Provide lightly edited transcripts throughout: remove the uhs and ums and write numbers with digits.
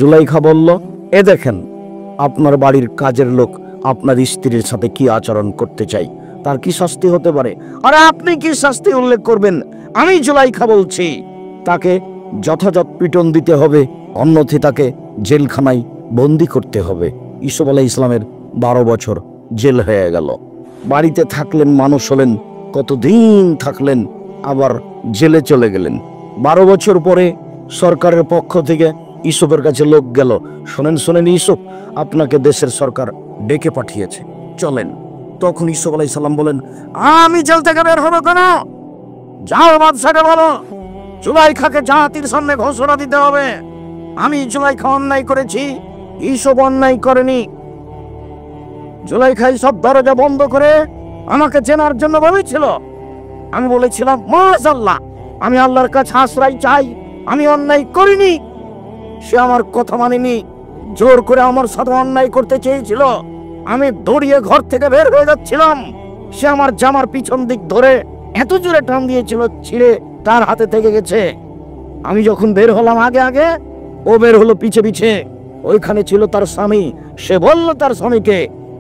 জুলাইখা বলল, এ দেখেন আপনার বাড়ির কাজের লোক আপনার স্ত্রীর সাথে কি আচরণ করতে চাই, তার কি শাস্তি হতে পারে? আরে আপনি কি শাস্তি উল্লেখ করবেন? আমি জুলাইখা বলছি তাকে যথাযথ পিটন দিতে হবে, অন্যথায় তাকে জেলখানায় বন্দি করতে হবে। ইউসুফ আলাইহিস সালামের 12 বছর জেল হয়ে গেল। বাড়িতে থাকলেন, মানুষ হলেন, কতদিন থাকলেন, আবার জেলে চলে গেলেন। 12 বছর পরে সরকারের পক্ষ থেকে ইউসুফের কাছে লোক গেল, শোনেন শোনেন ইউসুফ, আপনাকে দেশের সরকার ডেকে পাঠিয়েছে, চলেন। তখন ইউসুফ আলাইহিস সালাম বলেন, আমি জেল থেকে বের হবো কেন? যাও বাদশাকে বলো জুলাইখাকে জাতির সামনে ঘোষণা দিতে হবে আমি জুলাইখা অন্যায় করেছি, ইউসুফ অন্যায় করেনি। জুলাইখা সব দরজা বন্ধ করে আমাকে চেনার জন্য বলেছিল। আমি বলেছিলাম মাশাআল্লাহ, আমি আল্লাহর কাছে আশ্রয় চাই, আমি অন্যায় করিনি। সে আমার কথা মানেনি, জোর করে আমার সাথে অন্যায় করতে চেয়েছিল। আমি দৌড়িয়ে ঘর থেকে বের হয়ে যাচ্ছিলাম, সে আমার জামার পিছন দিক ধরে এত জোরে টান দিয়েছিল, ছিঁড়ে তার হাতে থেকে গেছে। আমি যখন বের হলাম আগে আগে, ও বের হলো পিছে পিছে। ওইখানে ছিল তার স্বামী, সে বলল তার স্বামীকে,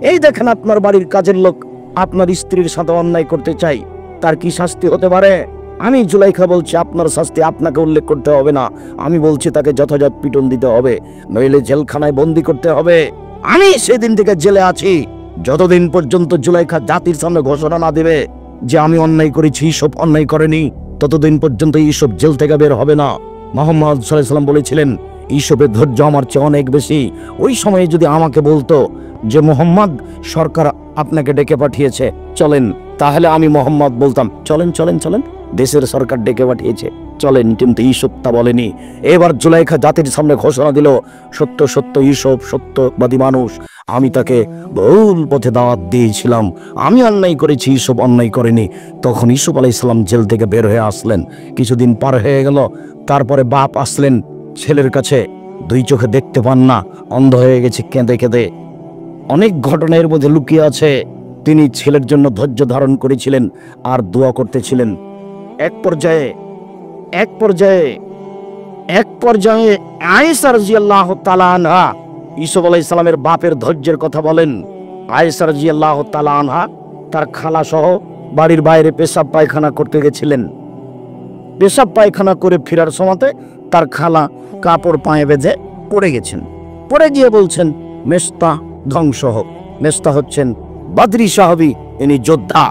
এই দেখেন আপনার বাড়ির কাজের লোক আপনার স্ত্রীর সাথে অন্যায় করতে চাই, তার কি শাস্তি হতে পারে? আমি জুলাইখা বলছি আপনার শাস্তি আপনাকে উল্লেখ করতে হবে না, আমি বলছি তাকে যথাযথ পিটন দিতে হবে, নইলে জেলখানায় বন্দি করতে হবে। আমি সেদিন থেকে জেলে আছি, যতদিন পর্যন্ত জুলাইখা জাতির সামনে ঘোষণা না দেবে যে আমি অন্যায় করেছি, ইউসুফ অন্যায় করেনি, ততদিন পর্যন্ত ইউসুফ জেল থেকে বের হবে না। মুহাম্মদ সাল্লাল্লাহু আলাইহি ওয়াসাল্লাম বলেছিলেন, ইউসুফের ধৈর্য আমার চেয়ে অনেক বেশি। ওই সময়ে যদি আমাকে বলতো যে মুহাম্মদ সরকার আপনাকে ডেকে পাঠিয়েছে, চলেন, তাহলে আমি মুহাম্মদ বলতাম চলেন চলেন চলেন, দেশের সরকার ডেকে পাঠিয়েছে চলেন। কিন্তু ইউসুফ তা বলেনি। এবার জুলাইখা জাতির সামনে ঘোষণা দিল, সত্য সত্য ইউসুফ সত্যবাদী মানুষ, আমি তাকে ভুল পথে দাওয়াত দিয়েছিলাম, আমি অন্যায় করেছি, ইউসুফ অন্যায় করেনি। তখন ইউসুফ আলাইহিস সালাম জেল থেকে বের হয়ে আসলেন। কিছুদিন পার হয়ে গেল, তারপরে বাপ আসলেন ছেলের কাছে, 2 চোখে দেখতে পান না, অন্ধ হয়ে গেছে, কেঁদে কেঁদে। অনেক ঘটনার মধ্যে লুকিয়ে আছে। তিনি ছেলের জন্য ধৈর্য ধারণ করেছিলেন আর দোয়া করতেছিলেন। এক পর্যায়ে আয়েশা রাদিয়াল্লাহু তাআলা আনহা ইউসুফ আলাইহিস সালামের বাপের ধৈর্যের কথা বলেন। আয়েশা রাদিয়াল্লাহু তাআলা আনহা তার খালা সহ বাড়ির বাইরে পেশাব পায়খানা করতে গেছিলেন। পেশাব পায়খানা করে ফেরার সময়তে তার খালা কাপড় পায়ে বেঁধে পড়ে গেছেন। পড়ে গিয়ে বলছেন, মেস্তা ধ্বংস হোক। মেস্তা হচ্ছেন বদরি সাহাবী, ইনি যোদ্ধা,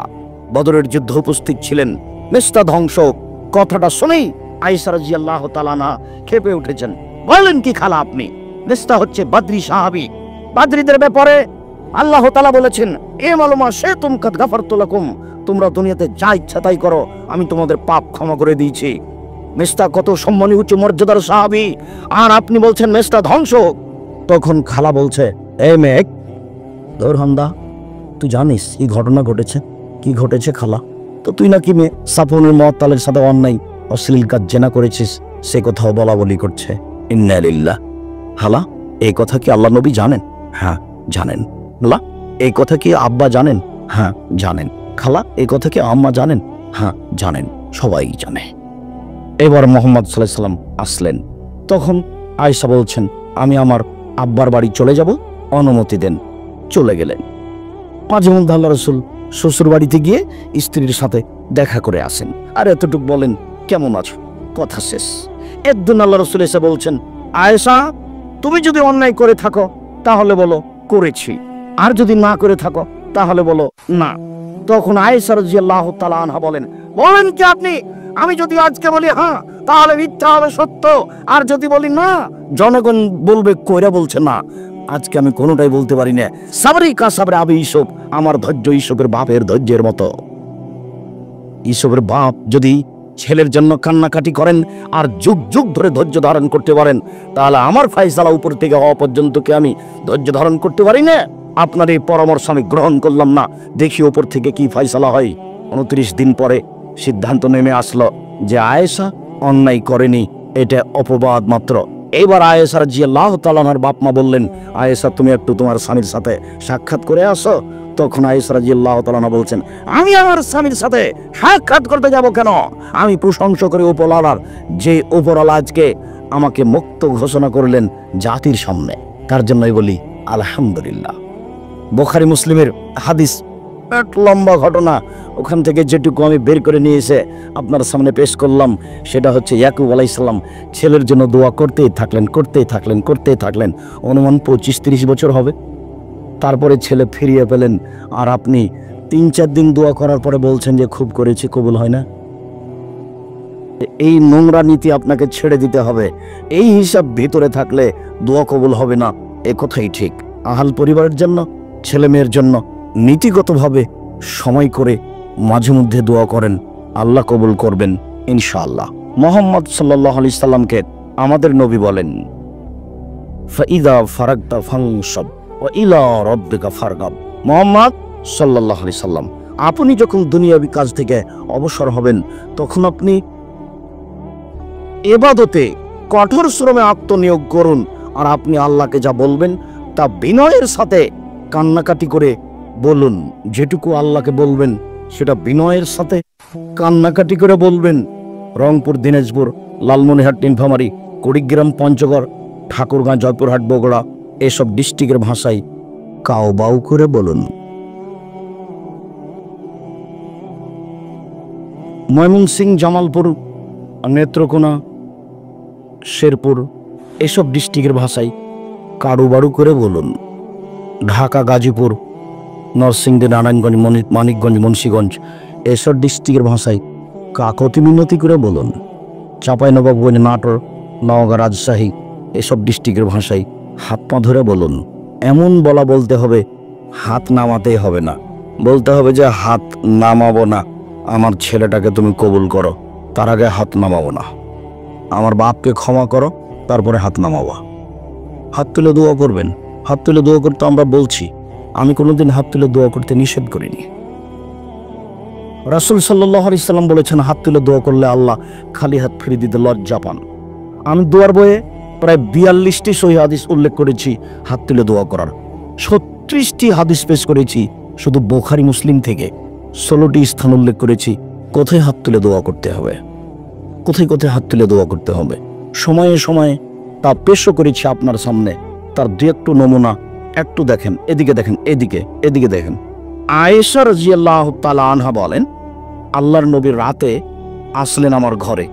বদরের যুদ্ধে উপস্থিত ছিলেন। মেস্তা ধ্বংস হোক, কথাটা শুনেই আয়েশা রাদিয়াল্লাহু তাআলা আনহা ক্ষেপে উঠেছেন, বলেন কি খালা আপনি? মেস্তা হচ্ছে বদরি সাহাবী। বদরীদের ব্যাপারে আল্লাহ তাআলা বলেছেন, এ মালুমা শাইতুম কাদ গাফারতু লাকুম, তোমরা দুনিয়াতে যা ইচ্ছা তাই করো, আমি তোমাদের পাপ ক্ষমা করে দিয়েছি। মেস্তা কত সম্মানী উচ্চ মর্যাদার সাহাবী, আর আপনি বলছেন মেস্তা ধ্বংস। তখন খালা বলছে, এই মেঘ দৌরহান্দা, তুই জানিস কি ঘটনা ঘটেছে? কি ঘটেছে খালা? তো তুই নাকি মেয়ে সাফনের মুআত্তালের সাথে অন্যায় অশ্লীল কাজ জেনা করেছিস, সে কথাও বলা বলি করছে। ইন্না লিল্লাহ। খালা, এই কথা কি আল্লাহ নবী জানেন? হ্যাঁ জানেন। খালা, এই কথা কি আব্বা জানেন? হ্যাঁ জানেন। খালা, এই কথা কি আম্মা জানেন? হ্যাঁ জানেন, সবাই জানে। এবার মুহাম্মদ সাল্লাল্লাহু আলাইহি ওয়াসাল্লাম আসলেন। তখন আয়েশা বলছেন, আমি আমার আব্বার বাড়ি চলে যাব, অনুমতি দেন। চলে গেলেন। মাঝে মধ্যে আল্লাহ রাসূল শ্বশুর বাড়িতে গিয়ে স্ত্রীর সাথে দেখা করে আসেন, আর এতটুকু বলেন, কেমন আছো, কথা শেষ। একদিন আল্লাহ রাসূল এসে বলছেন, আয়েশা, তুমি যদি অন্যায় করে থাকো তাহলে বলো করেছি, আর যদি না করে থাকো তাহলে বলো না। তখন আয়েশা রাদিয়াল্লাহু তাআলা আনহা বলেন কি আপনি? আমি যদি আজকে বলি হ্যাঁ, তাহলে মিথ্যা হবে সত্য, আর যদি বলি না, জনগণ বলবে কইরা বলছে না। আজকে আমি কোনোটাই বলতে পারি না। সাবরি কা সাবরে আবি ইউসুফ, আমার ধৈর্য ইউসুফের বাপের ধৈর্যের মতো। ইউসুফের বাপ যদি ছেলের জন্য কান্নাকাটি করেন আর যুগ যুগ ধরে ধৈর্য ধারণ করতে পারেন, তাহলে আমার ফয়সালা উপর থেকে হওয়া পর্যন্ত কি আমি ধৈর্য ধারণ করতে পারি না? আপনার এই পরামর্শ আমি গ্রহণ করলাম না, দেখি উপর থেকে কি ফয়সালা হয়। 29 দিন পরে সিদ্ধান্ত নেমে আসলো যে আয়েশা অন্যায় করেনি, এটা অপবাদ মাত্র। এবার আয়েশা রাদিয়াল্লাহু তাআলা আনহার বাপ মা বললেন, আয়েশা তুমি একটু তোমার স্বামীর সাথে সাক্ষাৎ করে আসো। তখন আয়েশা রাদিয়াল্লাহু তাআলা আনহা বলছেন, আমি আমার স্বামীর সাথে সাক্ষাৎ করতে যাব কেন? আমি প্রশংসা করি উপরওয়ালার, যে উপরওয়ালা আজকে আমাকে মুক্ত ঘোষণা করলেন জাতির সামনে। তার জন্যই বলি আলহামদুলিল্লাহ। বুখারী মুসলিমের হাদিস, এক লম্বা ঘটনা, ওখান থেকে যেটুকু আমি বের করে নিয়ে এসে আপনার সামনে পেশ করলাম সেটা হচ্ছে ইয়াকুব আলাইহিস সালাম ছেলের জন্য দোয়া করতেই থাকলেন। অনুমান 25-30 বছর হবে। তারপরে ছেলে ফিরিয়ে পেলেন, আর আপনি 3-4 দিন দোয়া করার পরে বলছেন যে খুব করেছি, কবুল হয় না। এই নোংরা নীতি আপনাকে ছেড়ে দিতে হবে। এই হিসাব ভিতরে থাকলে দোয়া কবুল হবে না, এ কথাই ঠিক। আহাল পরিবারের জন্য, ছেলে মেয়ের জন্য নীতিগতভাবে সময় করে মাঝে মধ্যে দোয়া করেন, আল্লাহ কবুল করবেন ইনশাআল্লাহ। মুহাম্মদ সাল্লাল্লাহু আলাইহি সাল্লামকে আমাদের নবী বলেন, ফাইদা ফারাগতা ফানসাব ওয়া ইলা রাব্বিকা ফারগাব। মুহাম্মদ সাল্লাল্লাহু আলাইহি সাল্লাম, আপনি যখন দুনিয়াবি কাজ থেকে অবসর হবেন তখন আপনি ইবাদতে কঠোর শ্রমে আত্মনিয়োগ করুন। আর আপনি আল্লাহকে যা বলবেন তা বিনয়ের সাথে কান্নাকাটি করে বলুন। যেটুকু আল্লাহকে বলবেন সেটা বিনয়ের সাথে কান্নাকাটি করে বলবেন। রংপুর, দিনাজপুর, লালমনিরহাট, নীলফামারী, কুড়িগ্রাম, পঞ্চগড়, ঠাকুরগাঁ, জয়পুরহাট, বগুড়া এসব ডিস্ট্রিক্টের ভাষায় কাউ বাউ করে বলুন। ময়মনসিংহ, জামালপুর, নেত্রকোনা, শেরপুর এসব ডিস্ট্রিক্টের ভাষায় কারু বাড়ু করে বলুন। ঢাকা, গাজীপুর, নরসিংদী, নারায়ণগঞ্জ, মানিকগঞ্জ, মুন্সিগঞ্জ এসব ডিস্ট্রিক্টের ভাষায় কাকতি মিনতি করে বলুন। চাঁপাইনবাবগঞ্জ, নাটোর, নওগাঁ, রাজশাহী এসব ডিস্ট্রিক্টের ভাষায় হাত পা ধরে বলুন। এমন বলতে হবে, হাত নামাতেই হবে না। বলতে হবে যে হাত নামাবো না, আমার ছেলেটাকে তুমি কবুল করো, তার আগে হাত নামাবো না। আমার বাপকে ক্ষমা করো, তারপরে হাত নামাবো। হাত তুলে দোয়া করবেন। হাত তুলে দোয়া করতে আমরা বলছি, আমি কোনোদিন হাত তুলে দোয়া করতে নিষেধ করিনি। রাসূল সাল্লাল্লাহু আলাইহি সাল্লাম বলেছেন, হাত তুলে দোয়া করলে আল্লাহ খালি হাত ফিরিয়ে দিতে লজ্জা পান। আমি দোয়ার বইয়ে প্রায় 42টি সহিহ হাদিস উল্লেখ করেছি হাত তুলে দোয়া করার। 36টি হাদিস পেশ করেছি শুধু বুখারী মুসলিম থেকে। 16টি স্থান উল্লেখ করেছি কোথায় হাত তুলে দোয়া করতে হবে, কোথায় হাত তুলে দোয়া করতে হবে। সময়ে সময়ে তা পেশও করেছি আপনার সামনে। তার দু একটু নমুনা একটু দেখেন, এদিকে দেখেন, এদিকে দেখেন। আয়েশা রাদিয়াল্লাহু তাআলা আনহা বলেন, আল্লাহর নবী রাতে আসলেন আমার ঘরে,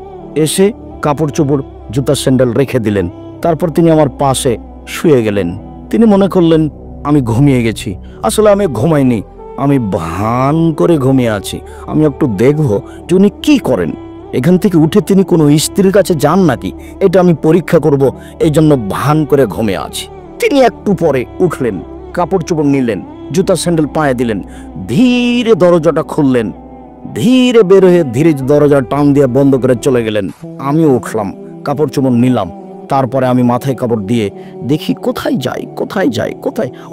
এসে কাপড় চোপড়, জুতা স্যান্ডেল রেখে দিলেন। তারপর তিনি আমার পাশে শুয়ে গেলেন। তিনি মনে করলেন আমি ঘুমিয়ে গেছি। আসলে আমি ঘুমাইনি, আমি ভান করে ঘুমিয়ে আছি। আমি একটু দেখব যে উনি কি করেন। এখান থেকে উঠে তিনি কোনো স্ত্রীর কাছে যান নাকি, এটা আমি পরীক্ষা করব, এই জন্য ভান করে ঘুমিয়ে আছি। তিনি একটু পরে উঠলেন, কাপড় চোপড় নিলেন, জুতা স্যান্ডেল পায়ে দিলেন, ধীরে দরজাটা খুললেন, ধীরে বের হয়ে ধীরে দরজা টান দিয়ে বন্ধ করে চলে গেলেন। আমিও উঠলাম, কাপড় চোপড় নিলাম। তারপরে আমি মাথায় কাপড় দিয়ে দেখি কোথায় যাই,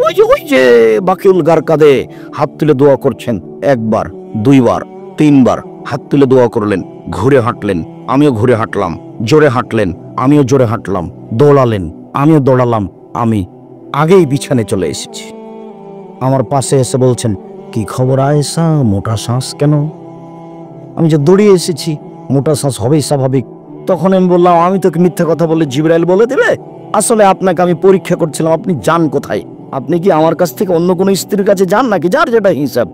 ওই যে বাকিউল গারকাদে হাত তুলে দোয়া করছেন। 1 বার, 2 বার, 3 বার হাত তুলে দোয়া করলেন। ঘুরে হাঁটলেন, আমিও ঘুরে হাঁটলাম। জোরে হাঁটলেন, আমিও জোরে হাঁটলাম। দৌড়ালেন, আমিও দৌড়ালাম। আমি আগেই বিছানায় চলে এসেছি। আমার পাশে এসে বলছেন, কি খবর আয়েশা, মোটা শ্বাস কেন? আমি যে দৌড়িয়ে এসেছি, মোটা শ্বাস হবেই স্বাভাবিক। তখন আমি বললাম, আমি তোকে মিথ্যা কথা বলে জিবরাইল বলে দেবে? আসলে আপনাকে আমি পরীক্ষা করছিলাম, আপনি যান কোথায়? আপনি কি আমার কাছ থেকে অন্য কোনো স্ত্রীর কাছে যান নাকি? যার যেটা হিসাব।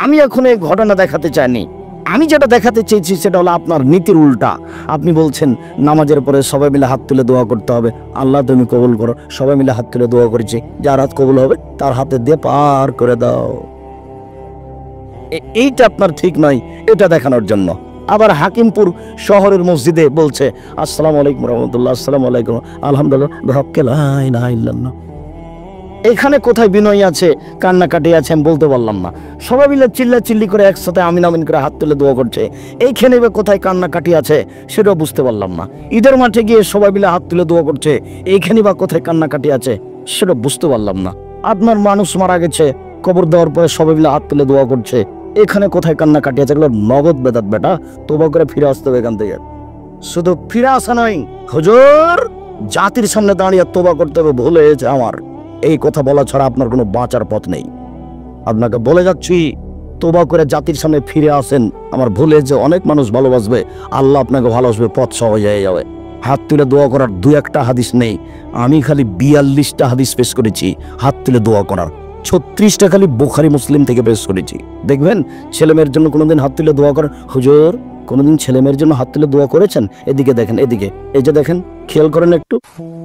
আমি এখন এই ঘটনা দেখাতে চাইনি। আমি যেটা দেখাতে চেয়েছি সেটা হলো আপনার নীতির উল্টা। আপনি বলছেন নামাজের পরে সবাই মিলে হাত তুলে দোয়া করতে হবে, আল্লাহ তুমি কবুল করো। সবাই মিলে হাত তুলে দোয়া করেছি, যার হাত কবুল হবে তার হাতে দিয়ে পার করে দাও। এইটা আপনার ঠিক নয়, এটা দেখানোর জন্য। আবার হাকিমপুর শহরের মসজিদে বলছে, আসসালামু আলাইকুম রহমতুল্লাহ, আসসালামু আলাইকুম, আলহামদুলিল্লাহ। এখানে কোথায় বিনয় আছে, কান্নাকাটি আছে আমি বলতে পারলাম না। সবাই মিলে চিল্লি করে একসাথে আমিন আমিন করে হাত তুলে দোয়া করছে, এইখানে কোথায় কান্নাকাটি আছে সেটাও বুঝতে পারলাম না। ঈদের মাঠে গিয়ে সবাই মিলে হাত তুলে দোয়া করছে, এইখানে বা কোথায় কান্নাকাটি আছে সেটা বুঝতে পারলাম না। আপনার মানুষ মারা গেছে, কবর দেওয়ার পরে সবাই মিলে হাত তুলে দোয়া করছে, এখানে কোথায় কান্নাকাটি আছে? এগুলো নগদ বেদাত বেটা, তোবা করে ফিরে আসতে হবে এখান থেকে। শুধু ফিরে আসা নয়, হুজুর জাতির সামনে দাঁড়িয়ে তোবা করতে হবে, ভুলে গেছে আমার। এই কথা বলা ছাড়া আপনার কোনো বাঁচার পথ নেই। আপনাকে বলে যাচ্ছি, তোবা করে জাতির সামনে ফিরে আসেন। আমার ভুলে যে অনেক মানুষ ভালোবাসবে, আল্লাহ আপনাকে ভালোবাসবে, পথ সহজ হয়ে যাবে। হাত তুলে দোয়া করার দু একটা হাদিস নেই। আমি খালি 42টা হাদিস পেশ করেছি হাত তুলে দোয়া করার, 36টা খালি বুখারী মুসলিম থেকে পেশ করেছি। দেখবেন ছেলেমেয়ের জন্য কোনোদিন হাত তুলে দোয়া করেন? হুজুর কোনোদিন ছেলেমেয়ের জন্য হাত তুলে দোয়া করেছেন? এদিকে দেখেন, এদিকে, এই যে দেখেন, খেয়াল করেন, একটু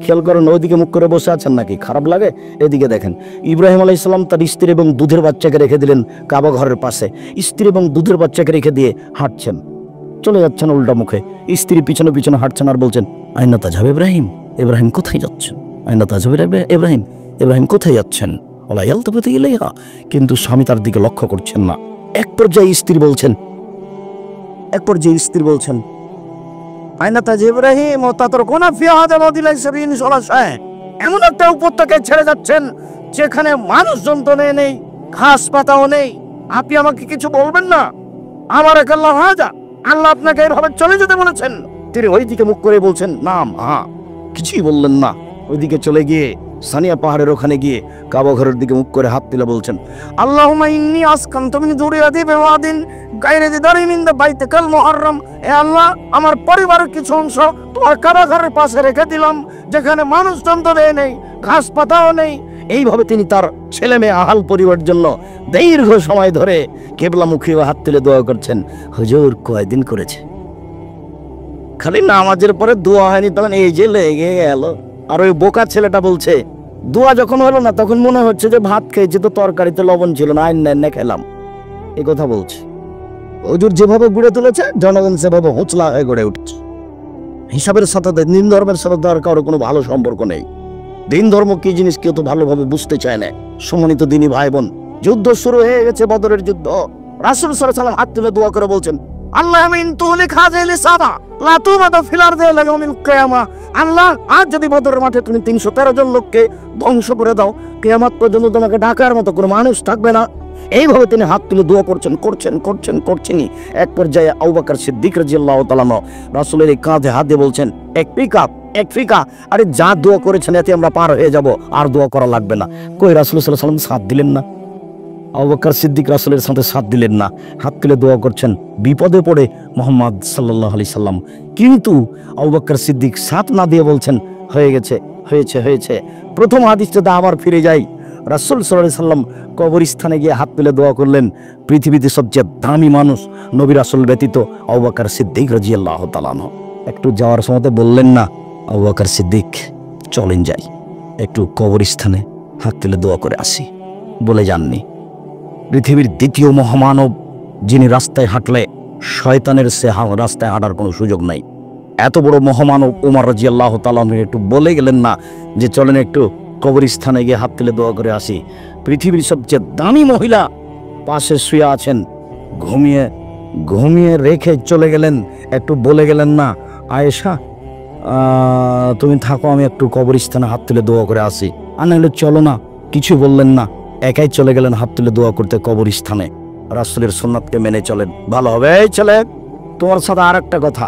খেয়াল করেন, ওইদিকে মুখ করে বসে আছেন নাকি? খারাপ লাগে? এদিকে দেখেন, ইব্রাহিম আলাইহিস সালাম তার স্ত্রী এবং দুধের বাচ্চাকে রেখে দিলেন কাবা ঘরের পাশে, স্ত্রী এবং দুধের বাচ্চাকে রেখে দিয়ে হাঁটছেন, চলে যাচ্ছেন উল্টা মুখে, স্ত্রী পিছনে পিছনে হাঁটছেন আর বলছেন আইনা তাজাব ইব্রাহিম, ইব্রাহিম কোথায় যাচ্ছেন? আইনা তাজাব ইব্রাহিম, ইব্রাহিম কোথায় যাচ্ছেন? ওলা ইয়ালতাফিতু ইলাইহা, কিন্তু স্বামী তার দিকে লক্ষ্য করছেন না। এক পর্যায়ে স্ত্রী বলছেন আইনা তাজাব ইব্রাহিম ও তাতরকুনা ফি হাযা ওয়াদিল সাবিন সালাসায়, এমন একটা উপত্যকায় ছেড়ে যাচ্ছেন যেখানে মানুষজন তো নেই, ঘাস পাতাও নেই, আপনি আমাকে কিছু বলবেন না? আমার আল্লাহ হাজা, আল্লাহ আপনাকে এইভাবে চলে যেতে বলেছেন? তিনি ওইদিকে মুখ করে বলছেন নাম, হ্যাঁ, কিছুই বললেন না। ওইদিকে চলে গিয়ে সানিয়া পাহাড়ের ওখানে গিয়ে কাবা ঘরের দিকে মুখ করে হাত তুলে বলছেন আল্লাহুম্মা ইন্নী আসকানতু মিন যুররিয়াতি বিওয়াদিন গায়রি যি দারিন ইনদা বাইতিকাল মুহাররম, এ আল্লাহ, আমার পরিবারের কিছু অংশ তোমার কাবা ঘরের পাশে রেখে দিলাম যেখানে মানুষজন তো নেই, ঘাস পাতাও নেই। এইভাবে তিনি তার ছেলে মেয়ে আহাল পরিবারের জন্য দীর্ঘ সময় ধরে কিবলামুখী হাত তুলে দোয়া করছেন। হুজুর কয়দিন করেছে? খালি নামাজের পরে দোয়া হয়নি, তখন এই যে লেগে গেল। আর ওই বোকা ছেলেটা বলছে দোয়া যখন হলো না তখন মনে হচ্ছে যে ভাত খেয়েছি তো তরকারিতে লবণ ছিল না, আইন খেলাম, এই কথা বলছে। হুজুর যেভাবে গড়ে তুলেছে জনগণ সেভাবে হোঁচলা হয়ে গড়ে উঠছে। হিসাবের সাথে দিন ধর্মের সাথে তার কারো কোনো ভালো সম্পর্ক নেই। দিন ধর্ম কি জিনিস কেউ তো ভালোভাবে বুঝতে চায় না। সম্মানিত দিনী ভাই বোন, যুদ্ধ শুরু হয়ে গেছে, বদরের যুদ্ধ। রাসূল সাল্লাল্লাহু আলাইহি ওয়াসাল্লাম হাত তুলে দোয়া করে বলছেন আল্লাহ আমিন তুলিক হাযিল সাবা লা তুমাদু ফিল আরদি লাগাউমিল কিয়ামা, আল্লাহ আজ যদি বদরের মাঠে তুমি 313 জন লোককে ধ্বংস করে দাও, কিয়ামত পর্যন্ত তোমাকে ডাকার মতো কোনো মানুষ থাকবে না। এইভাবে তিনি হাত তুলে দোয়া করছেনই। এক পর্যায়ে আবু বকর সিদ্দিক রাদিয়াল্লাহু তাআলা রাসূলের কাঁধে হাত দিয়ে বলছেন এক ফিকা, আরে যা দোয়া করেছেন এতে আমরা পার হয়ে যাব, আর দোয়া করা লাগবে না। কই রাসূল সাল্লাল্লাহু আলাইহি ওয়াসাল্লাম সাথ দিলেন না? আবু বকর সিদ্দিক রাসূলের সাথে সাথ দিলেন না, হাত তুলে দোয়া করছেন বিপদে পড়ে মুহাম্মদ সাল্লাল্লাহু আলাইহি সাল্লাম। কিন্তু আবু বকর সিদ্দিক সাথ না দিয়ে বলছেন হয়েছে। প্রথম হাদিসটাতে আবার ফিরে যাই। রাসূল সাল্লাল্লাহু আলাইহি সাল্লাম কবরস্থানে গিয়ে হাত তুলে দোয়া করলেন। পৃথিবীতে সবচেয়ে দামি মানুষ নবী রাসূল ব্যতীত আবু বকর সিদ্দিক রাদিয়াল্লাহু তাআলা আনহু। একটু যাওয়ার সময় বললেন না আবু বকর সিদ্দিক চলেন যাই, একটু কবরস্থানে হাত তুলে দোয়া করে আসি, বলে যাননি? পৃথিবীর দ্বিতীয় মহামানব, যিনি রাস্তায় হাঁটলে শয়তানের সে রাস্তায় হাঁটার কোনো সুযোগ নাই, এত বড় মহামানব ওমর রাদিয়াল্লাহু তাআলা একটু বলে গেলেন না যে চলেন একটু কবরস্থানে গিয়ে হাত তুলে দোয়া করে আসি? পৃথিবীর সবচেয়ে দামি মহিলা পাশে শুয়ে আছেন, ঘুমিয়ে রেখে চলে গেলেন, একটু বলে গেলেন না আয়েশা তুমি থাকো, আমি একটু কবরস্থানে হাত তুলে দোয়া করে আসি? আর নাহলে চলো না, কিছু বললেন না, একাই চলে গেলেন হাত তুলে দোয়া করতে কবরস্থানে। রাসূলের সুন্নাতকে মেনে চলেন, ভালো হবে। এই ছেলে, তোমার সাথে আর একটা কথা,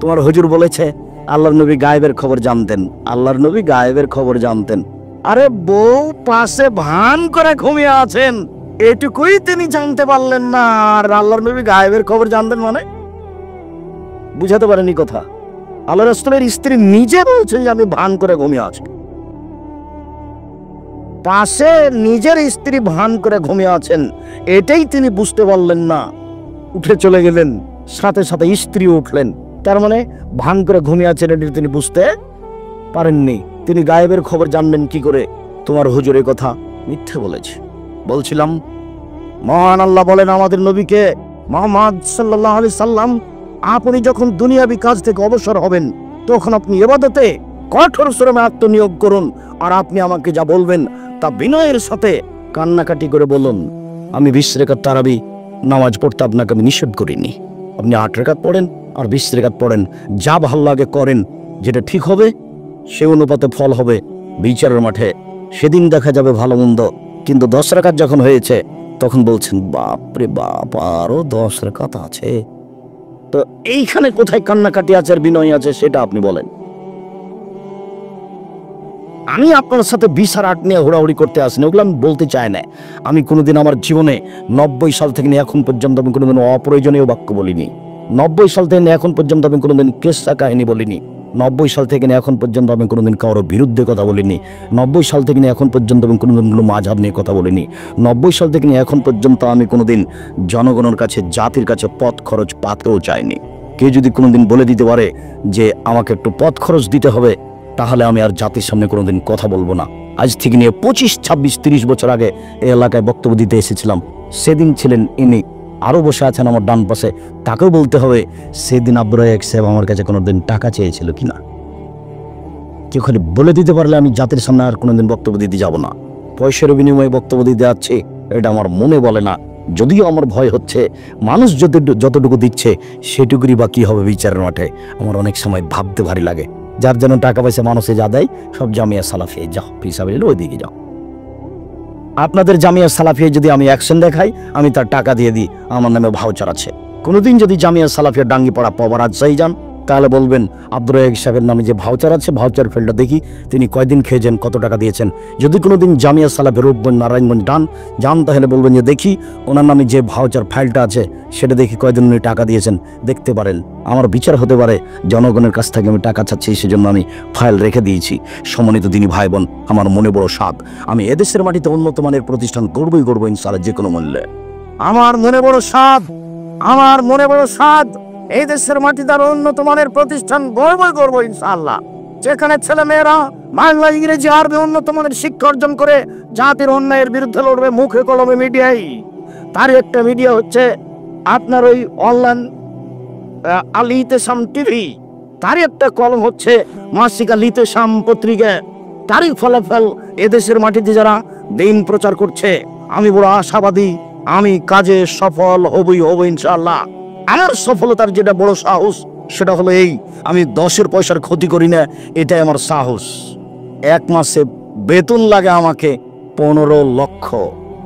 তোমার হুজুর বলেছে আল্লাহর নবী গায়েবের খবর জানতেন। আরে বউ পাশে ভান করে ঘুমিয়ে আছেন, এটুকুই তিনি জানতে পারলেন না, আর আল্লাহর নবী গায়েবের খবর জানতেন মানে? বুঝাতে পারেনি কথা। আল্লাহ রাসূলের স্ত্রী নিজে বলছে যে আমি ভান করে ঘুমিয়ে আছি, পাশে নিজের স্ত্রী ভান করে ঘুমিয়ে আছেন, এটাই তিনি বুঝতে পারলেন না, উঠে চলে গেলেন, সাথে সাথে স্ত্রী উঠলেন। তার মানে ভান করে ঘুমিয়ে আছেন এটা তিনি বুঝতে পারেননি। তিনি গায়েবের খবর জানবেন কি করে? তোমার হুজুরের কথা মিথ্যে বলছিলাম। মহান আল্লাহ বলেন আমাদের নবীকে, মুহাম্মদ সাল্লাল্লাহু আলাইহি সাল্লাম, আপনি যখন দুনিয়াবি কাজ থেকে অবসর হবেন তখন আপনি ইবাদতে কঠোর শ্রমে আত্মনিয়োগ করুন, আর আপনি আমাকে যা বলবেন তা বিনয়ের সাথে কান্নাকাটি করে বলুন। আমি 20 রাকাত তারাবি নামাজ পড়তে আপনাকে আমি নিষেধ করিনি। আপনি 8 রাকাত পড়েন আর 20 রাকাত পড়েন, যা ভালো লাগে করেন, যেটা ঠিক হবে সে অনুপাতে ফল হবে বিচারের মাঠে, সেদিন দেখা যাবে ভালো মন্দ। কিন্তু 10 রাকাত যখন হয়েছে তখন বলছেন বাপরে বাপ, আরো 10 রাকাত আছে। তো এইখানে কোথায় কান্নাকাটি আছে আর বিনয় আছে সেটা আপনি বলেন। আমি আপনার সাথে 20 আর 8 নিয়ে হুড়াহুড়ি করতে আসিনি, ওগুলো আমি বলতে চাই না। আমি কোনোদিন আমার জীবনে 90 সাল থেকে নিয়ে এখন পর্যন্ত আমি কোনোদিন অপ্রয়োজনীয় বাক্য বলিনি। 90 সাল থেকে এখন পর্যন্ত আমি কোনোদিন কেসা কাহিনী বলিনি। 90 সাল থেকে নিয়ে এখন পর্যন্ত আমি কোনোদিন কারোর বিরুদ্ধে কথা বলিনি। 90 সাল থেকে নিয়ে এখন পর্যন্ত আমি কোনোদিন কোনো মাযহাব নিয়ে কথা বলিনি। 90 সাল থেকে নিয়ে এখন পর্যন্ত আমি কোনোদিন জনগণের কাছে, জাতির কাছে পথ খরচ পাতেও চাইনি। কেউ যদি কোনোদিন বলে দিতে পারে যে আমাকে একটু পথ খরচ দিতে হবে, তাহলে আমি আর জাতির সামনে কোনোদিন কথা বলবো না। আজ থেকে নিয়ে 25, 26, 30 বছর আগে এই এলাকায় বক্তব্য দিতে এসেছিলাম। সেদিন ছিলেন ইনি, আরও বসে আছেন আমার ডান পাশে, তাকেও বলতে হবে সেদিন আব্দুর রাজ্জাক সাহেব আমার কাছে কোনোদিন টাকা চেয়েছিল কিনা। কেউ খালি বলে দিতে পারলে আমি জাতির সামনে আর কোনোদিন বক্তব্য দিতে যাব না। পয়সার বিনিময়ে বক্তব্য দিতে যাচ্ছে, এটা আমার মনে বলে না। যদিও আমার ভয় হচ্ছে মানুষ যতটুকু দিচ্ছে সেটুকুরই বা কী হবে বিচারের মাঠে, আমার অনেক সময় ভাবতে ভারী লাগে। যার জন্য টাকা পয়সা মানুষে যা দেয় সব জামিয়া সালাফিয়া যাও, হিসাবে ওই দিকে যাও। আপনাদের জামিয়া সালাফিয়া যদি আমি অ্যাকশন দেখাই, আমি তার টাকা দিয়ে দিই, আমার নামে ভাউচার আছে। কোনোদিন যদি জামিয়া সালাফিয়া ডাঙ্গিপাড়া পবা রাজশাহী যান, তাহলে বলবেন আব্দুর রাজ্জাক সাহেবের নামে যে ভাউচার আছে, ভাউচার ফেলটা দেখি তিনি কয়দিন খেয়েছেন, কত টাকা দিয়েছেন। যদি কোনোদিন জামিয়া সালাফিয়া রূপগঞ্জ, নারায়ণগঞ্জ যান, তাহলে বলবেন যে দেখি ওনার নামে যে ভাউচার ফাইলটা আছে সেটা দেখি কয়দিন উনি টাকা দিয়েছেন, দেখতে পারেন। আমার বিচার হতে পারে জনগণের কাছ থেকে আমি টাকা চাচ্ছি, সেজন্য আমি ফাইল রেখে দিয়েছি। সম্মানিত দিনী ভাই বোন, আমার মনে বড় স্বাদ, আমি এদেশের মাটিতে উন্নত মানের প্রতিষ্ঠান করবই করবো ইনশাআল্লাহ, যে কোনো মূল্যে। আমার মনে বড় স্বাদ, আমার মনে বড় স্বাদ, এই দেশের মাটিতে আরো উন্নত মানের প্রতিষ্ঠান গড়বই করবো ইনশাআল্লাহ, যেখানে ছেলে মেয়েরা বাংলা, ইংরেজি, আরবি উন্নত মানের শিক্ষা অর্জন করে জাতির অন্যায়ের বিরুদ্ধে লড়বে মুখে কলমে মিডিয়ায়। তার একটা মিডিয়া হচ্ছে আপনার ওই অনলাইন আল ইতেসাম টিভি, তারই একটা কলম হচ্ছে মাসিক আল ইতেসাম পত্রিকা। তারই ফলাফল এদেশের মাটিতে যারা দিন প্রচার করছে, আমি বড় আশাবাদী, আমি কাজে সফল হবই ইনশাআল্লাহ। আমার সফলতার যেটা বড় সাহস, সেটা হলো এই, আমি 10 পয়সার ক্ষতি করি না, এটাই আমার সাহস। এক মাসে বেতন লাগে আমাকে 15 লক্ষ,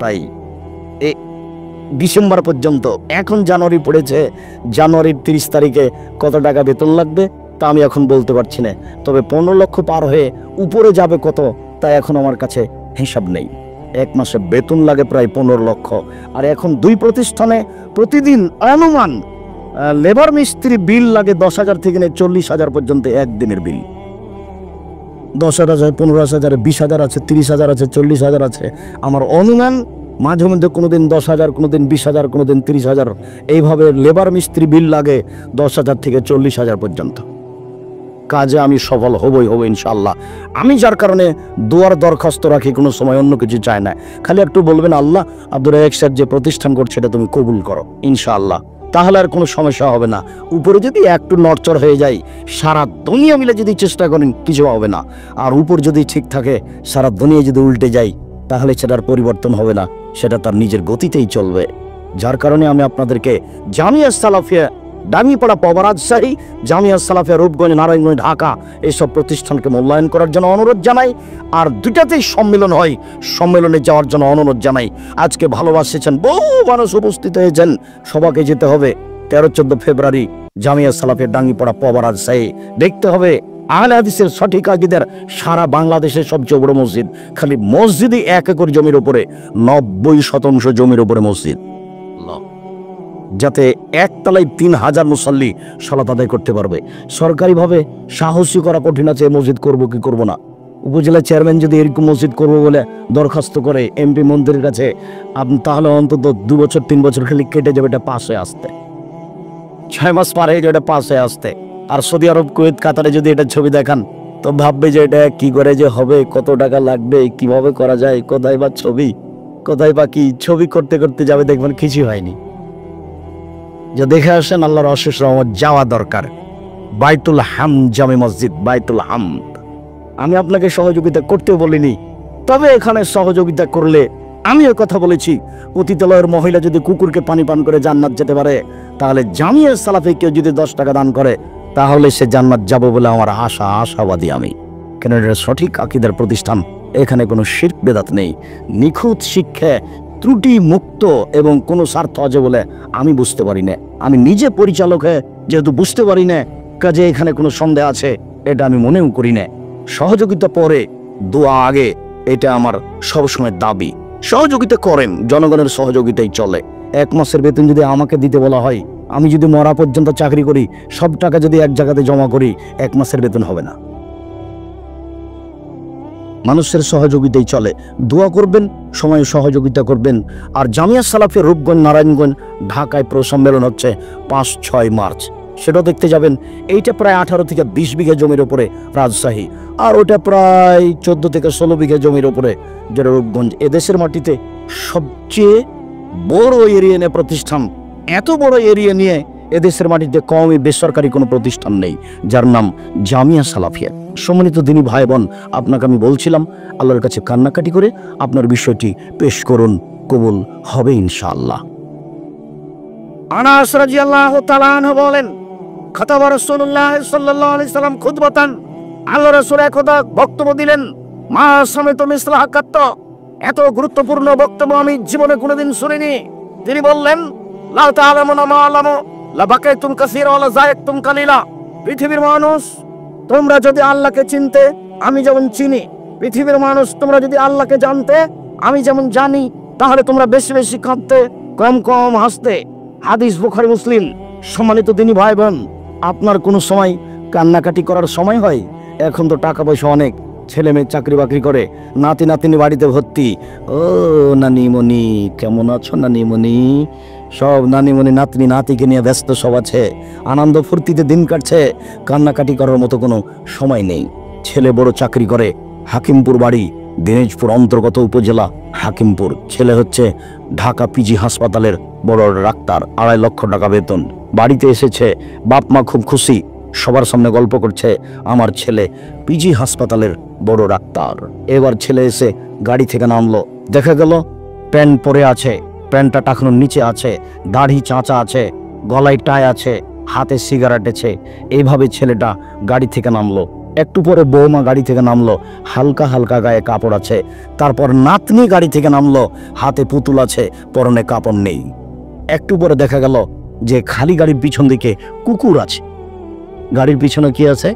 তাই ডিসেম্বর পর্যন্ত, এখন জানুয়ারি পড়েছে, জানুয়ারির 30 তারিখে কত টাকা বেতন লাগবে তা আমি এখন বলতে পারছি না, তবে 15 লক্ষ পার হয়ে উপরে যাবে কত তা এখন আমার কাছে হিসাব নেই। এক মাসে বেতন লাগে প্রায় 15 লক্ষ, আর এখন 2 প্রতিষ্ঠানে প্রতিদিন অনুমান লেবার মিস্ত্রি বিল লাগে 10,000 থেকে 40,000 পর্যন্ত একদিনের বিল। 10,000, 15,000, 20,000 আছে, 30,000 আছে, 40,000 আছে। আমার অনুমান মাঝে মধ্যে কোনোদিন 10,000, কোনোদিন 20,000, কোনোদিন 30,000, এইভাবে লেবার মিস্ত্রি বিল লাগে 10,000 থেকে 40,000 পর্যন্ত। কাজে আমি সফল হবই ইনশাআল্লাহ। আমি যার কারণে দুয়ার দরখাস্ত রাখি, কোনো সময় অন্য কিছু চাই না, খালি একটু বলবেন আল্লাহ আব্দুর রাজ্জাক সাহেব যে প্রতিষ্ঠান করছে সেটা তুমি কবুল করো ইনশাআল্লাহ, তাহলে আর কোনো সমস্যা হবে না। উপরে যদি একটু নড়চড় হয়ে যায়, সারা দুনিয়া মিলে যদি চেষ্টা করেন কিছু হবে না, আর উপর যদি ঠিক থাকে, সারা দুনিয়া যদি উল্টে যায়, তাহলে সেটার পরিবর্তন হবে না, সেটা তার নিজের গতিতেই চলবে। যার কারণে আমি আপনাদেরকে জামিয়া সালাফিয়া ডাঙ্গিপাড়া পবা রাজশাহী, জামিয়া সালাফিয়া রূপগঞ্জ, নারায়ণগঞ্জ, ঢাকা এইসব প্রতিষ্ঠানকে মূল্যায়ন করার জন্য অনুরোধ জানাই। আর দুটাতেই সম্মেলন হয়, সম্মেলনে যাওয়ার জন্য অনুরোধ জানাই। আজকে ভালোবাসেছেন, বহু মানুষ উপস্থিত হয়েছেন, সবাইকে যেতে হবে 13-14 ফেব্রুয়ারি জামিয়া সালাফিয়া ডাঙ্গিপাড়া পবা রাজশাহী। দেখতে হবে আহলে হাদিসের সঠিক আকীদার সারা বাংলাদেশের সবচেয়ে বড় মসজিদ, খালি মসজিদই 1 একর জমির উপরে, 90% জমির উপরে মসজিদ, যাতে একতলায় 3,000 মুসল্লি সালাত আদায় করতে পারবে। সরকারিভাবে সাহসী করা কঠিন আছে, মসজিদ করব কি করব না। উপজেলা চেয়ারম্যান যদি এরকম মসজিদ করবো বলে দরখাস্ত করে এমপি মন্ত্রীর কাছে, তাহলে অন্তত 2 বছর 3 বছর খালি কেটে যাবে এটা পাস হয়ে আসতে, 6 মাস পার হয়ে যাবে এটা পাস হয়ে আসতে। আর সৌদি আরব, কুয়েত, কাতারে যদি এটা ছবি দেখান তো ভাববে যে এটা কি করে যে হবে, কত টাকা লাগবে, কিভাবে করা যায়, কোথায় বা ছবি, কোথায় বা কি ছবি করতে করতে যাবে, দেখবেন কিছু হয়নি। যে দেখে আসেন, আল্লাহর অশেষ রহমত, যাওয়া দরকার। বাইতুল হামদ জামে মসজিদ, বাইতুল হামদ। আমি আপনাকে সহযোগিতা করতেও বলিনি, তবে এখানে সহযোগিতা করলে আমিও কথা বলেছি, পতিতালয়ের মহিলা যদি কুকুরকে পানি পান করে জান্নাত যেতে পারে, তাহলে জামিয়া সালাফি কেউ যদি 10 টাকা দান করে, তাহলে সে জান্নাত যাবে বলে আমার আশাবাদী আমি। কেন এটা সঠিক আকীদার প্রতিষ্ঠান, এখানে কোনো শিরক বেদাত নেই, নিখুঁত শিক্ষা, ত্রুটি মুক্ত এবং কোনো স্বার্থ আছে বলে আমি বুঝতে পারি না। আমি নিজে পরিচালক হয়ে যেহেতু বুঝতে পারি না, কাজে এখানে কোনো সন্দেহ আছে এটা আমি মনেও করি না। সহযোগিতা পরে, দোয়া আগে, এটা আমার সবসময় দাবি। সহযোগিতা করেন, জনগণের সহযোগিতাই চলে। 1 মাসের বেতন যদি আমাকে দিতে বলা হয়, আমি যদি মরা পর্যন্ত চাকরি করি, সব টাকা যদি এক জায়গাতে জমা করি, 1 মাসের বেতন হবে না। মানুষের সহযোগিতাই চলে। দোয়া করবেন, সময়ে সহযোগিতা করবেন। আর জামিয়া সালাফিয়া রূপগঞ্জ নারায়ণগঞ্জ ঢাকায় প্রসম্মেলন হচ্ছে 5-6 মার্চ, সেটা দেখতে যাবেন। এইটা প্রায় 18 থেকে 20 বিঘা জমির উপরে রাজশাহী, আর ওটা প্রায় 14 থেকে 16 বিঘা জমির উপরে যেটা রূপগঞ্জ। এদেশের মাটিতে সবচেয়ে বড় এরিয়া নিয়ে প্রতিষ্ঠান, এত বড় এরিয়া নিয়ে এদেশের মাটিতে কমই বেসরকারি কোনো প্রতিষ্ঠান নেই, যার নাম জামিয়া সালাফিয়া। সম্মানিত দিনী ভাই বোন, আপনাকে আমি বলছিলাম, আল্লাহর কাছে কান্নাকাটি করে আপনার বিষয়টি পেশ করুন, কবুল হবে ইনশাআল্লাহ। আনাস রাদিয়াল্লাহু তাআলা আনহু বলেন, খাতাবা রাসূলুল্লাহ সাল্লাল্লাহু আলাইহি সাল্লাম খুতবাতান, আল্লাহর রাসূল একদা বক্তব্য দিলেন, মা সামিতু মিসলা হাকাত, এত গুরুত্বপূর্ণ বক্তব্য আমি জীবনে কোনোদিন শুনিনি। তিনি বললেন, লা তা'লামুনা মা আ'লামু লা বাকাইতুম কাসীরা ওয়া লা যায়তুম কালিলা। পৃথিবীর মানুষ, তোমরা যদি আল্লাহকে চিনতে আমি যেমন চিনি, পৃথিবীর মানুষ তোমরা যদি আল্লাহকে জানতে আমি যেমন জানি, তাহলে তোমরা বেশি বেশি কাঁদতে, কম কম হাসতে। হাদিস বুখারী মুসলিম। সম্মানিত দিনী ভাই বোন, আপনার কোনো সময় কান্নাকাটি করার সময় হয়? এখন তো টাকা পয়সা অনেক, ছেলে মেয়ে চাকরি বাকরি করে, নাতি নাতিনি বাড়িতে ভর্তি। ও নানিমণি, কেমন আছো নানিমণি? সব নানিমণি নাতনি নাতিকে নিয়ে ব্যস্ত, সব আছে, আনন্দ ফুর্তিতে দিন কাটছে। কান্নাকাটি করার মতো কোনো সময় নেই। ছেলে বড় চাকরি করে, হাকিমপুর বাড়ি, দিনাজপুর অন্তর্গত উপজেলা হাকিমপুর। ছেলে হচ্ছে ঢাকা পিজি হাসপাতালের বড় ডাক্তার, 2.5 লক্ষ টাকা বেতন। বাড়িতে এসেছে, বাপ মা খুব খুশি, সবার সামনে গল্প করছে, আমার ছেলে পিজি হাসপাতালের বড় ডাক্তার। এবার ছেলে এসে গাড়ি থেকে নামলো, দেখা গেল প্যান্ট পরে আছে, প্যান্টটা টাকানোর নিচে আছে, দাড়ি চাঁচা আছে, গলায় টাই আছে, হাতে সিগারেট আছে। এইভাবে ছেলেটা গাড়ি থেকে নামলো। একটু পরে বৌমা গাড়ি থেকে নামলো, হালকা হালকা গায়ে কাপড় আছে। তারপর নাতনি গাড়ি থেকে নামলো, হাতে পুতুল আছে, পরনে কাপড় নেই। একটু পরে দেখা গেল যে খালি গাড়ির পিছন দিকে কুকুর আছে। গাড়ির পিছনে কি আছে?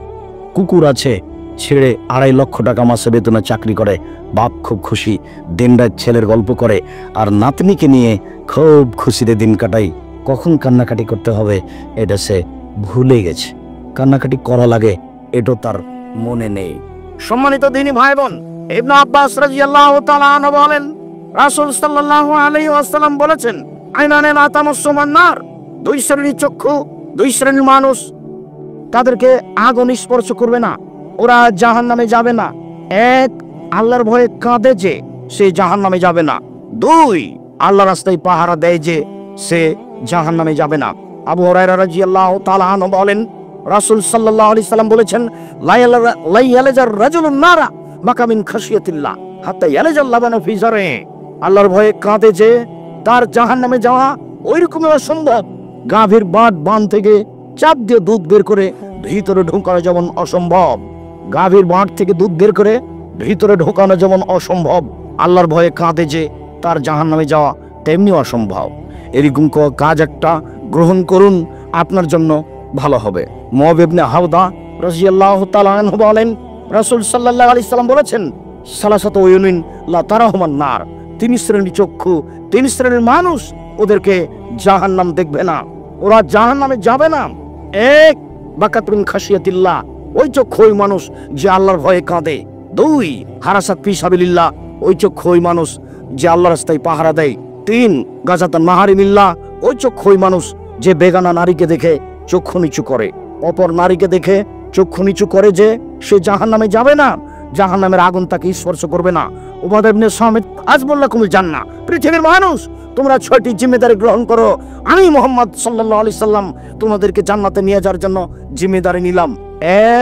কুকুর আছে। ছেড়ে 2.5 লক্ষ টাকা মাসে বেতনে চাকরি করে। বাপ খুব খুশি, দিনরাত ছেলের গল্প করে, আর নাতনিকে নিয়ে খুব খুশিতে দিন কাটাই। কখন কান্নাকাটি করতে হবে এটা সে ভুলে গেছে। কান্নাকাটি করা লাগে এটা তার মনে নেই। সম্মানিত দিনী ভাই বোন, ইবনে আব্বাস রাদিয়াল্লাহু তাআলা আনহু বলেন, রাসূল সাল্লাল্লাহু আলাইহি ওয়াসাল্লাম বলেছেন, আইনানে লা তামাসসুমান নার, 2 শ্রেণীর চক্ষু, 2 শ্রেণীর মানুষ, তাদেরকে আগুন স্পর্শ করবে না, ওরা জাহান্নামে যাবে না। 1, আল্লাহর ভয়ে কাঁদে যে, সে জাহান্নামে যাবে না। 2, আল্লাহর রাস্তায় পাহারা দেয় যে, সে জাহান্নামে যাবে না। আবু হুরায়রা রাদিয়াল্লাহু তাআলা আনহু বলেন, রাসূল সাল্লাল্লাহু আলাইহি সাল্লাম বলেছেন, লা ইয়ালাজার রাজুলুন নারা মাকা মিন খাশিয়াতিল্লাহ হাত্তা ইয়ালাজাল লাবানু ফি জারহি। আল্লাহর ভয়ে কাঁদে যে, তার জাহান্নামে যাওয়া ওইরকমই অসম্ভব। গাভীর বাঁধ থেকে চাপ দিয়ে দুধ বের করে ভিতরে ঢোকানো যেমন অসম্ভব, গাভীর বাঁধ থেকে দুধ বের করে ভিতরে ঢোকানো যেমন অসম্ভব, আল্লাহর ভয়ে কাঁদে যে, তার জাহান্নামে যাওয়া তেমনি অসম্ভব। এরকম কাজ একটা গ্রহণ করুন, আপনার জন্য ভালো হবে। মুআয ইবনে হাওদা রাদিয়াল্লাহু তাআলা আনহু বলেন, রাসূল সাল্লাল্লাহু আলাইহি সাল্লাম বলেছেন, সালাসাতু উয়ুনিন লা তারাহুমান নার, 3 শ্রেণীর চক্ষু, 3 শ্রেণীর মানুষ, ওদেরকে জাহান্নাম দেখবে না, ওরা জাহান্নামে যাবে না। 1, বাকাতুন খাশিয়াতিল্লাহ, ওই চক্ষু ওই মানুষ যে আল্লাহর ভয়ে কাঁদে। 2, হারাসাত ফি সাবিলিল্লাহ, ওই চক্ষু ওই মানুষ যে আল্লাহর রাস্তায় পাহারা দেয়। 3, গাজাতান মাহারিমিল্লাহ, ওই চক্ষু ওই মানুষ যে বেগানা নারীকে দেখে চক্ষু নিচু করে, অপর নারীকে দেখে চক্ষু নিচু করে, যে সে জাহান্নামে যাবে না, জাহান্নামের আগুন তাকে স্পর্শ করবে না। উবাদা ইবনে সামিত আজবুল্লাকুমুল জান্নাহ, পৃথিবীর মানুষ তোমরা 6টি জিম্মেদারি গ্রহণ করো, আমি মুহাম্মদ সাল্লাল্লাহু আলাইহি সাল্লাম তোমাদেরকে জান্নাতে নিয়ে যাওয়ার জন্য জিম্মেদারি নিলাম।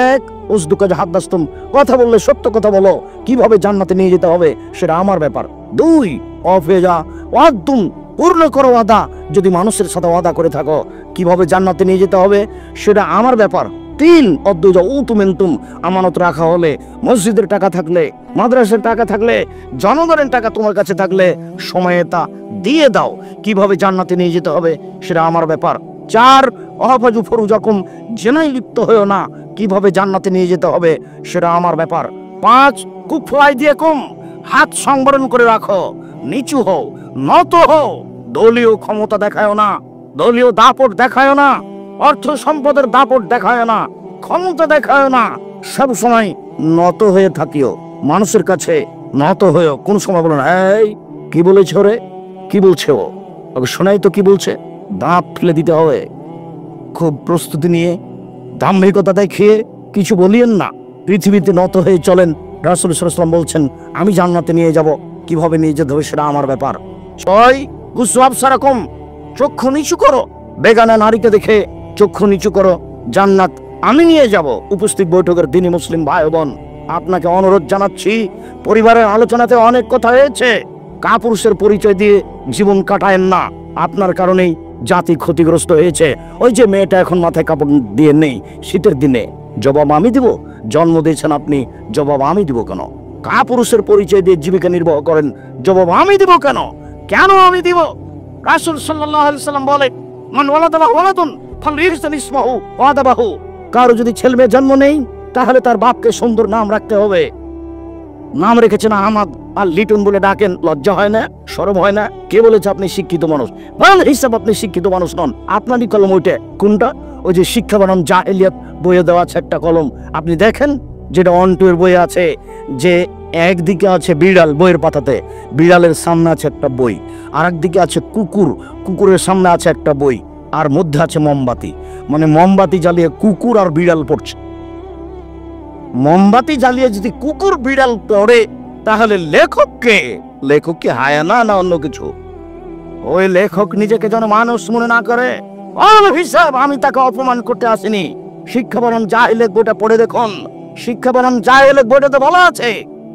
1, উসদুকা হাদাসতুম, কথা বললে সত্য কথা বলো, কিভাবে জান্নাতে নিয়ে যেতে হবে সেটা আমার ব্যাপার। 2, অফেজা ওয়াদতুম, পূর্ণ করো ওয়াদা, যদি মানুষের সাথে ওয়াদা করে থাকো, কিভাবে জান্নাতে নিয়ে যেতে হবে সেটা আমার ব্যাপার। 3, অদ্দুজা উতুমেন্তুম, আমানত রাখা হলে, মসজিদের টাকা থাকলে, মাদ্রাসার টাকা থাকলে, জনগণের টাকা তোমার কাছে থাকলে সময়ে তা দিয়ে দাও, কিভাবে জান্নাতে নিয়ে যেতে হবে সেটা আমার ব্যাপার। 4, অহাফাজু ফরুজাকুম, জেনায় লিপ্ত হয়েও না, কিভাবে জান্নাতে নিয়ে যেতে হবে সেটা আমার ব্যাপার। 5, কুফু আইদিয়াকুম, হাত সংবরণ করে রাখো, নিচু হও, নত হও, দলীয় ক্ষমতা দেখায়ও না, দলীয় দাপট দেখায় না, অর্থ সম্পদের দাপট দেখায় না, ক্ষমতা দেখায় না। সব সময় নত হয়ে থাকিও, মানুষের কাছে নত হয়েও। কোন সময় বলেন এই কি বলেছে রে, কি বলছে ও, ওকে শোনাই তো কি বলছে, দাঁত ফেলে দিতে হবে। খুব প্রস্তুতি নিয়ে দাম্ভিকতা দেখিয়ে কিছু বলিয়েন না। পৃথিবীতে নত হয়ে চলেন। রাসূল সাল্লাল্লাহু আলাইহি ওয়াসাল্লাম বলছেন আমি জান্নাতে নিয়ে যাব, কিভাবে নিয়ে যেতে হবে সেটা আমার ব্যাপার। ছয়, গুসু আবসারাকুম, চক্ষু নিচু করো, বেগানা নারীকে দেখে চক্ষু নিচু করো, জান্নাত আমি নিয়ে যাব। উপস্থিত বৈঠকের দিনী মুসলিম ভাই বোন, আপনাকে অনুরোধ জানাচ্ছি, পরিবারের আলোচনাতে অনেক কথা হয়েছে, কাপুরুষের পরিচয় দিয়ে জীবন কাটায়েন না। আপনার কারণেই জাতি ক্ষতিগ্রস্ত হয়েছে। ওই যে মেয়েটা এখন মাথায় কাপড় দিয়ে নেই, শীতের দিনে জবাব আমি দিব? জন্ম দিয়েছেন আপনি, জবাব আমি দিব কেন? কাপুরুষের পরিচয় দিয়ে জীবিকা নির্বাহ করেন, জবাব আমি দিব কেন? কেন আমি দিব? রাসূল সাল্লাল্লাহু আলাইহি সাল্লাম বলে মান ওয়ালাদা ওয়ালাদুন ফালইহসান ইসমাহু ওয়াদাবাহু, কারো যদি ছেলে মেয়ে জন্ম নেই তাহলে তার বাপকে সুন্দর নাম রাখতে হবে। নাম রেখেছেন আহমদ আর লিটন বলে ডাকেন, লজ্জা হয় না, শরম হয় না? কে বলেছে আপনি শিক্ষিত মানুষ? বল হিসাব আপনি শিক্ষিত মানুষ নন। আপনারই কলম ওইটা, কোনটা? ওই যে শিক্ষা বানাম জাহেলিয়াত বইয়ে দেওয়া আছে একটা কলম, আপনি দেখেন যেটা অন্টুয়ের বইয়ে আছে, যে একদিকে আছে বিড়াল বইয়ের পাতাতে, বিড়ালের সামনে আছে একটা বই, আর একদিকে আছে কুকুর, কুকুরের সামনে আছে একটা বই, আর মধ্যে আছে মোমবাতি। মানে মোমবাতি জ্বালিয়ে কুকুর আর বিড়াল পড়ছে। মোমবাতি জ্বালিয়ে যদি কুকুর বিড়াল পড়ে তাহলে লেখককে, লেখককে হায়ানা না অন্য কিছু? ওই লেখক নিজেকে যেন মানুষ মনে না করে। হিসাব আমি তাকে অপমান করতে আসিনি। শিক্ষা বনাম জাহেলিয়াত বইটা পড়ে দেখুন, শিক্ষা বনাম জাহেলিয়াত বইটাতে বলা আছে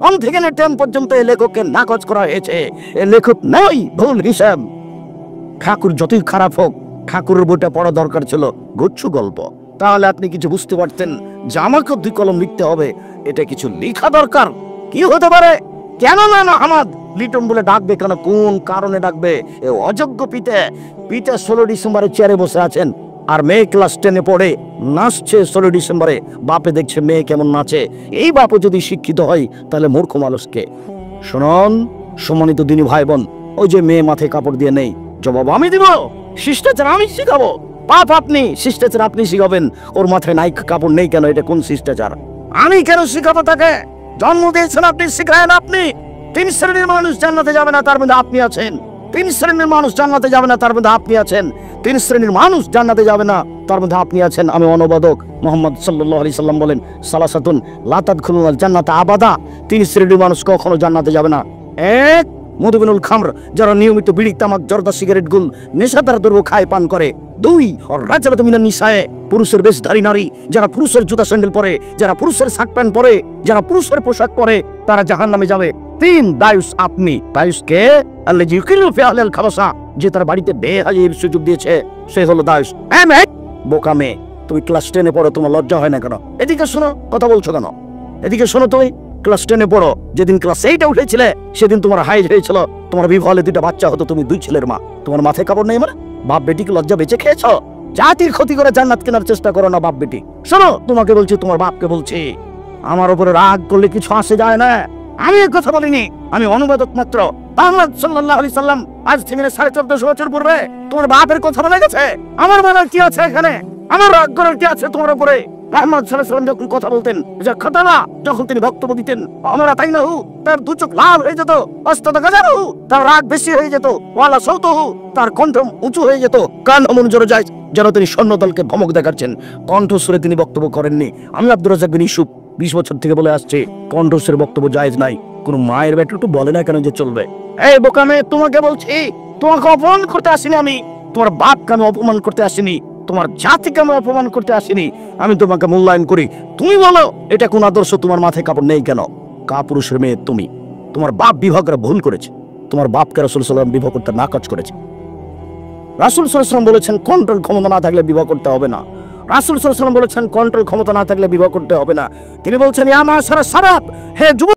অন থেকে টেন পর্যন্ত এই লেখককে নাকচ করা হয়েছে। এ লেখক নয়, ভুল হিসাব। ঠাকুর যতই খারাপ হোক, ঠাকুরের বইটা পড়া দরকার ছিল, গুচ্ছ গল্প। তাহলে আপনি কিছু বুঝতে পারতেন যে আমাকে দুই কলম লিখতে হবে, এটা কিছু লেখা দরকার। কি হতে পারে? কেন না আহমদ লিটন বলে ডাকবে কেন? কোন কারণে ডাকবে? এ অযোগ্য পিতা। পিতা 16 ডিসেম্বরে চেয়ারে বসে আছেন, আর মেয়ে ক্লাস 10-এ পড়ে নাচছে 16 ডিসেম্বরে। বাপে দেখছে মেয়ে কেমন নাচে। এই বাপও যদি শিক্ষিত হয় তাহলে মূর্খ মানুষকে। শুনুন সম্মানিত দিনী ভাই বোন, ওই যে মেয়ে মাথায় কাপড় দিয়ে নেই, জবাব আমি দিব। শিষ্টাচার আমি শিখাবো, পাপ আপনি, শিষ্টাচার আপনি শিখাবেন। ওর মাথায় নাই কাপড় নেই কেন? এটা কোন শিষ্টাচার? আমি কেন শিখাবো তাকে? জন্ম দিয়েছেন আপনি, শিখায়েন আপনি। 3 শ্রেণীর মানুষ জান্নাতে যাবে না, তার মধ্যে আপনি আছেন। 3 শ্রেণীর মানুষ জান্নাতে যাবে না, তার মধ্যে আপনি আছেন। 3 শ্রেণীর মানুষ জান্নাতে যাবে না, তার মধ্যে আপনি আছেন। আমি অনুবাদক মুহাম্মদ সাল্লাল্লাহু আলাইহি সাল্লাম বলেন সালাসাতুন লা তাদখুলুল জান্নাতা আবাদা, 3 শ্রেণীর মানুষ কখনো জান্নাতে যাবে না। 1, মধুবিনুল খামর, যারা নিয়মিত বিড়ি তামাক জর্দা সিগারেট গুল নেশাদার দ্রব্য খায় পান করে। 2, রাজালাতু মিনান নিসায়ে, পুরুষের বেশধারী নারী, যারা পুরুষের জুতা স্যান্ডেল পরে, যারা পুরুষের শার্ট প্যান্ট পরে, যারা পুরুষের পোশাক পরে, তারা জাহান্নামে যাবে। 3, দায়ুস আপনি। দায়ুস কে? আল্লাযী ইউকিলু ফি আহলিল খাবাসা, যে তার বাড়িতে বেহায়ার সুযোগ দিয়েছে, সে হলো দায়ুস। বোকা মেয়ে, তুমি ক্লাস 10-এ পড়ো, তোমার লজ্জা হয় না কেন? এদিকে শোনো, কথা বলছো কেন? এদিকে শোনো, তুমি ক্লাস 10-এ পড়ো, যেদিন ক্লাস 8-এ উঠেছিলে সেদিন তোমার হাইজ হয়েছিল, তোমার বিবাহ হলে 2টা বাচ্চা হতো, তুমি 2 ছেলের মা। তোমার মাথায় কাপড় নেই মানে? বাপ বেটিকে লজ্জা বেঁচে খেয়েছো? জাতির ক্ষতি করে জান্নাত কেনার চেষ্টা করো না বাপ বেটি। শোনো, তোমাকে বলছি, তোমার বাপকে বলছি, আমার উপরে রাগ করলে কিছু আসে যায় না। আমি এক কথা বলিনি, আমি অনুবাদক মাত্র। মুহাম্মদ সাল্লাল্লাহু আলাইহি সাল্লাম আজ থেকে 1450 বছর পূর্বে তোমার বাপের কথা বলে গেছে। আমার বলার কি আছে এখানে? আমার রাগ করার কি আছে তোমার উপরে? মুহাম্মদ সাল্লাল্লাহু আলাইহি সাল্লাম যখন কথা বলতেন, যে খাতাবা, যখন তিনি বক্তব্য দিতেন, আমরা তাই না, তার 2 চোখ লাল হয়ে যেত, অস্ততা গাজারু, তার রাগ বেশি হয়ে যেত, ওয়ালা সৌতহু, তার কণ্ঠ উঁচু হয়ে যেত, কান অমনোযোগ যায়, যেন তিনি সৈন্যদলকে ধমক দেখাচ্ছেন। কণ্ঠস্বরে তিনি বক্তব্য করেননি। আমি আব্দুর রাজ্জাক বিন ইউসুফ 20 বছর থেকে বলে আসছে, কণ্ঠস্বরে বক্তব্য জায়েজ নাই। কোন মায়ের বেটা একটু বলে না কেন যে চলবে? এই বোকা মেয়ে, তোমাকে বলছি, তোমাকে অপমান করতে আসিনি আমি, তোমার বাপকে আমি অপমান করতে আসিনি, তোমার জাতিকে আমি অপমান করতে আসিনি। আমি তোমাকে মূল্যায়ন করি। তুমি বলো এটা কোন আদর্শ? তোমার মাথায় কাপড় নেই কেন? কাপুরুষের মেয়ে তুমি। তোমার বাপ বিবাহ করে ভুল করেছে, তোমার বাপকে রাসূল সাল্লাল্লাহু আলাইহি ওয়াসাল্লাম বিবাহ করতে নাকচ করেছে। রাসূল সাল্লাল্লাু আলাইহি ওয়াসাল্লাম বলেছেন কন্ট্রোল ক্ষমতা না থাকলে বিবাহ করতে হবে না। রাসূল সাল্লাল্লাহু আলাইহি ওয়াসাল্লাম বলেছেন কন্ট্রোল ক্ষমতা না থাকলে বিবাহ করতে হবে না। তিনি বলছেন ইয়া মাশারা শাবাব, হে যুবক।